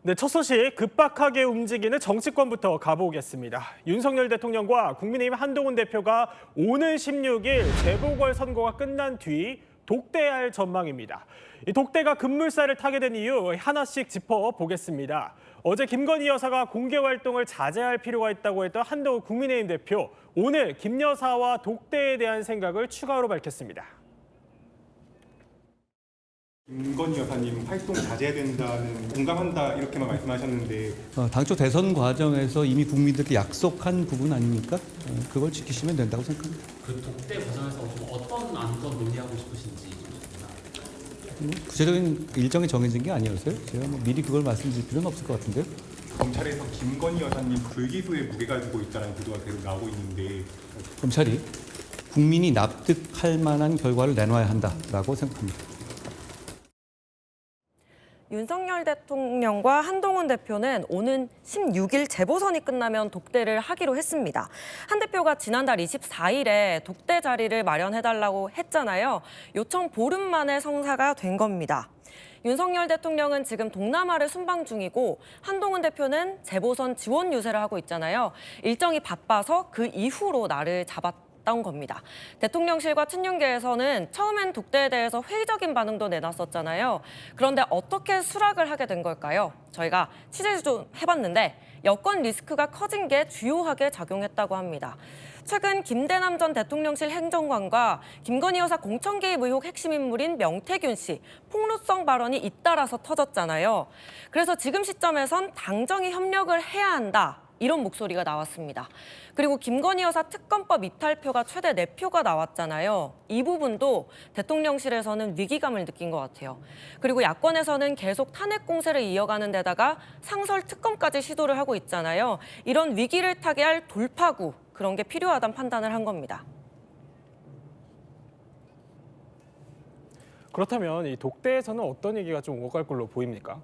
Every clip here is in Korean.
네, 첫 소식 급박하게 움직이는 정치권부터 가보겠습니다. 윤석열 대통령과 국민의힘 한동훈 대표가 오는 16일 재보궐선거가 끝난 뒤 독대할 전망입니다. 이 독대가 급물살을 타게 된 이유 하나씩 짚어보겠습니다. 어제 김건희 여사가 공개 활동을 자제할 필요가 있다고 했던 한동훈 국민의힘 대표, 오늘 김 여사와 독대에 대한 생각을 추가로 밝혔습니다. 김건희 여사님 활동 자제해야 된다는 공감한다 이렇게만 말씀하셨는데 당초 대선 과정에서 이미 국민들께 약속한 부분 아닙니까? 그걸 지키시면 된다고 생각합니다. 그 독대 과정에서 좀 어떤 안건 논의하고 싶으신지 구체적인 일정이 정해진 게 아니었어요. 제가 미리 그걸 말씀드릴 필요는 없을 것 같은데요. 검찰에서 김건희 여사님 불기소에 무게가 지고 있다는 보도가 계속 나오고 있는데 검찰이 국민이 납득할 만한 결과를 내놔야 한다라고 생각합니다. 윤석열 대통령과 한동훈 대표는 오는 16일 재보선이 끝나면 독대를 하기로 했습니다. 한 대표가 지난달 24일에 독대 자리를 마련해달라고 했잖아요. 요청 보름 만에 성사가 된 겁니다. 윤석열 대통령은 지금 동남아를 순방 중이고 한동훈 대표는 재보선 지원 유세를 하고 있잖아요. 일정이 바빠서 그 이후로 날을 잡았던 겁니다. 대통령실과 친윤계에서는 처음엔 독대에 대해서 회의적인 반응도 내놨었잖아요. 그런데 어떻게 수락을 하게 된 걸까요? 저희가 취재 좀 해봤는데 여권 리스크가 커진 게 주요하게 작용했다고 합니다. 최근 김대남 전 대통령실 행정관과 김건희 여사 공천 개입 의혹 핵심 인물인 명태균 씨 폭로성 발언이 잇따라서 터졌잖아요. 그래서 지금 시점에선 당정이 협력을 해야 한다. 이런 목소리가 나왔습니다. 그리고 김건희 여사 특검법 이탈표가 최대 4표가 나왔잖아요. 이 부분도 대통령실에서는 위기감을 느낀 것 같아요. 그리고 야권에서는 계속 탄핵 공세를 이어가는 데다가 상설 특검까지 시도를 하고 있잖아요. 이런 위기를 타게 할 돌파구, 그런 게 필요하다는 판단을 한 겁니다. 그렇다면 이 독대에서는 어떤 얘기가 좀 오갈 걸로 보입니까?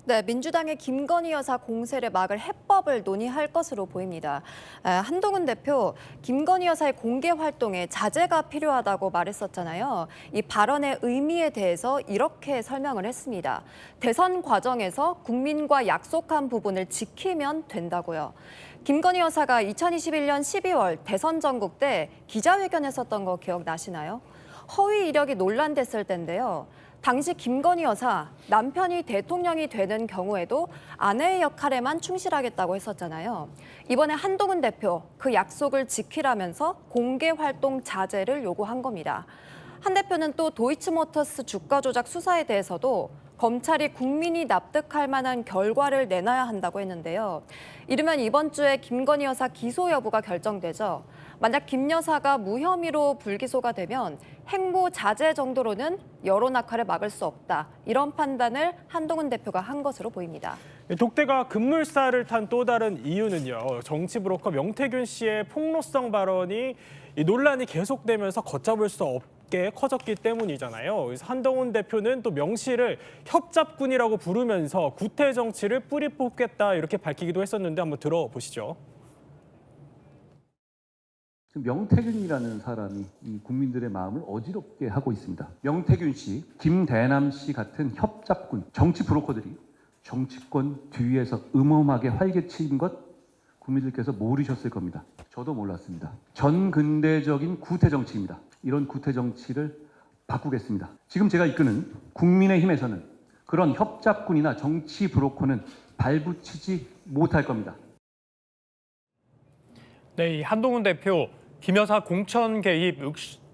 네, 민주당의 김건희 여사 공세를 막을 해법을 논의할 것으로 보입니다. 한동훈 대표, 김건희 여사의 공개 활동에 자제가 필요하다고 말했었잖아요. 이 발언의 의미에 대해서 이렇게 설명을 했습니다. 대선 과정에서 국민과 약속한 부분을 지키면 된다고요. 김건희 여사가 2021년 12월 대선 전국 때 기자회견했었던 거 기억나시나요? 허위 이력이 논란됐을 때인데요. 당시 김건희 여사, 남편이 대통령이 되는 경우에도 아내의 역할에만 충실하겠다고 했었잖아요. 이번에 한동훈 대표, 그 약속을 지키라면서 공개 활동 자제를 요구한 겁니다. 한 대표는 또 도이치모터스 주가 조작 수사에 대해서도 검찰이 국민이 납득할 만한 결과를 내놔야 한다고 했는데요. 이르면 이번 주에 김건희 여사 기소 여부가 결정되죠. 만약 김 여사가 무혐의로 불기소가 되면 행보 자제 정도로는 여론 악화를 막을 수 없다. 이런 판단을 한동훈 대표가 한 것으로 보입니다. 독대가 급물살을 탄 또 다른 이유는요. 정치 브로커 명태균 씨의 폭로성 발언이 이 논란이 계속되면서 걷잡을 수 없게 커졌기 때문이잖아요. 그래서 한동훈 대표는 또 명 씨를 협잡군이라고 부르면서 구태 정치를 뿌리 뽑겠다 이렇게 밝히기도 했었는데 한번 들어보시죠. 명태균이라는 사람이 이 국민들의 마음을 어지럽게 하고 있습니다. 명태균 씨, 김대남 씨 같은 협잡군, 정치 브로커들이 정치권 뒤에서 음험하게 활개치인 것 국민들께서 모르셨을 겁니다. 저도 몰랐습니다. 전근대적인 구태 정치입니다. 이런 구태 정치를 바꾸겠습니다. 지금 제가 이끄는 국민의힘에서는 그런 협잡군이나 정치 브로커는 발붙이지 못할 겁니다. 네, 이 한동훈 대표 김 여사 공천 개입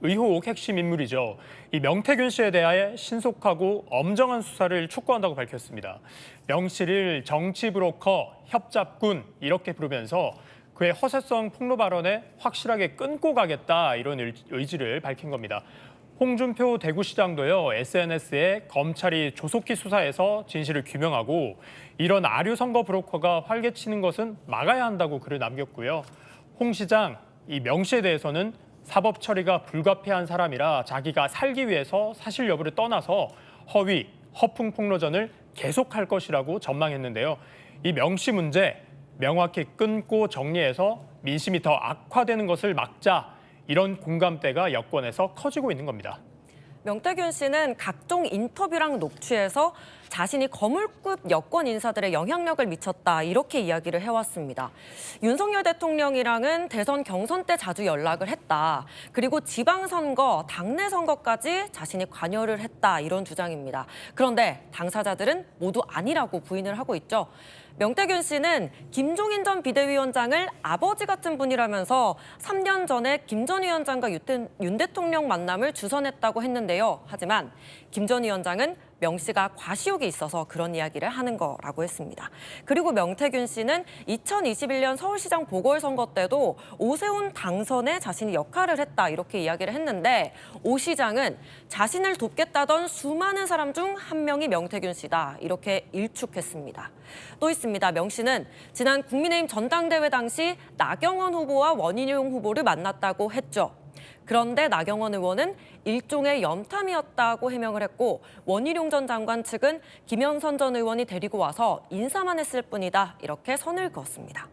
의혹 핵심 인물이죠. 이 명태균 씨에 대해 신속하고 엄정한 수사를 촉구한다고 밝혔습니다. 명 씨를 정치 브로커, 협잡군 이렇게 부르면서 그의 허세성 폭로 발언에 확실하게 끊고 가겠다 이런 의지를 밝힌 겁니다. 홍준표 대구시장도요, SNS에 검찰이 조속히 수사해서 진실을 규명하고 이런 아류 선거 브로커가 활개치는 것은 막아야 한다고 글을 남겼고요. 홍 시장, 이 명 씨에 대해서는 사법 처리가 불가피한 사람이라 자기가 살기 위해서 사실 여부를 떠나서 허위, 허풍 폭로전을 계속할 것이라고 전망했는데요. 이 명 씨 문제 명확히 끊고 정리해서 민심이 더 악화되는 것을 막자 이런 공감대가 여권에서 커지고 있는 겁니다. 명태균 씨는 각종 인터뷰랑 녹취에서 자신이 거물급 여권 인사들의 영향력을 미쳤다 이렇게 이야기를 해왔습니다. 윤석열 대통령이랑은 대선 경선 때 자주 연락을 했다. 그리고 지방선거, 당내 선거까지 자신이 관여를 했다 이런 주장입니다. 그런데 당사자들은 모두 아니라고 부인을 하고 있죠. 명태균 씨는 김종인 전 비대위원장을 아버지 같은 분이라면서 3년 전에 김 전 위원장과 윤 대통령 만남을 주선했다고 했는데요. 하지만 김 전 위원장은 명 씨가 과시욕이 있어서 그런 이야기를 하는 거라고 했습니다. 그리고 명태균 씨는 2021년 서울시장 보궐선거 때도 오세훈 당선에 자신이 역할을 했다 이렇게 이야기를 했는데 오 시장은 자신을 돕겠다던 수많은 사람 중 한 명이 명태균 씨다 이렇게 일축했습니다. 또 있습니다. 명 씨는 지난 국민의힘 전당대회 당시 나경원 후보와 원희룡 후보를 만났다고 했죠. 그런데 나경원 의원은 일종의 염탐이었다고 해명을 했고 원희룡 전 장관 측은 김영선 전 의원이 데리고 와서 인사만 했을 뿐이다 이렇게 선을 그었습니다.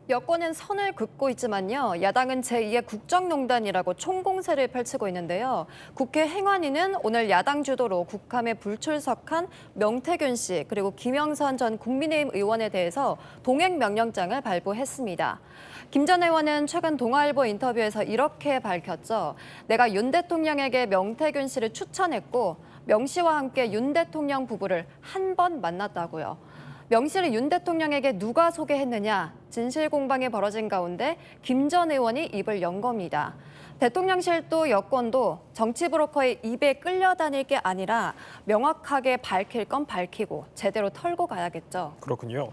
여권은 선을 긋고 있지만요. 야당은 제2의 국정농단이라고 총공세를 펼치고 있는데요. 국회 행안위는 오늘 야당 주도로 국감에 불출석한 명태균 씨 그리고 김영선 전 국민의힘 의원에 대해서 동행 명령장을 발부했습니다. 김 전 의원은 최근 동아일보 인터뷰에서 이렇게 밝혔죠. 내가 윤 대통령에게 명태균 씨를 추천했고 명 씨와 함께 윤 대통령 부부를 한 번 만났다고요. 명 씨를 윤 대통령에게 누가 소개했느냐, 진실 공방이 벌어진 가운데 김 전 의원이 입을 연 겁니다. 대통령실도 여권도 정치 브로커의 입에 끌려다닐 게 아니라 명확하게 밝힐 건 밝히고 제대로 털고 가야겠죠. 그렇군요.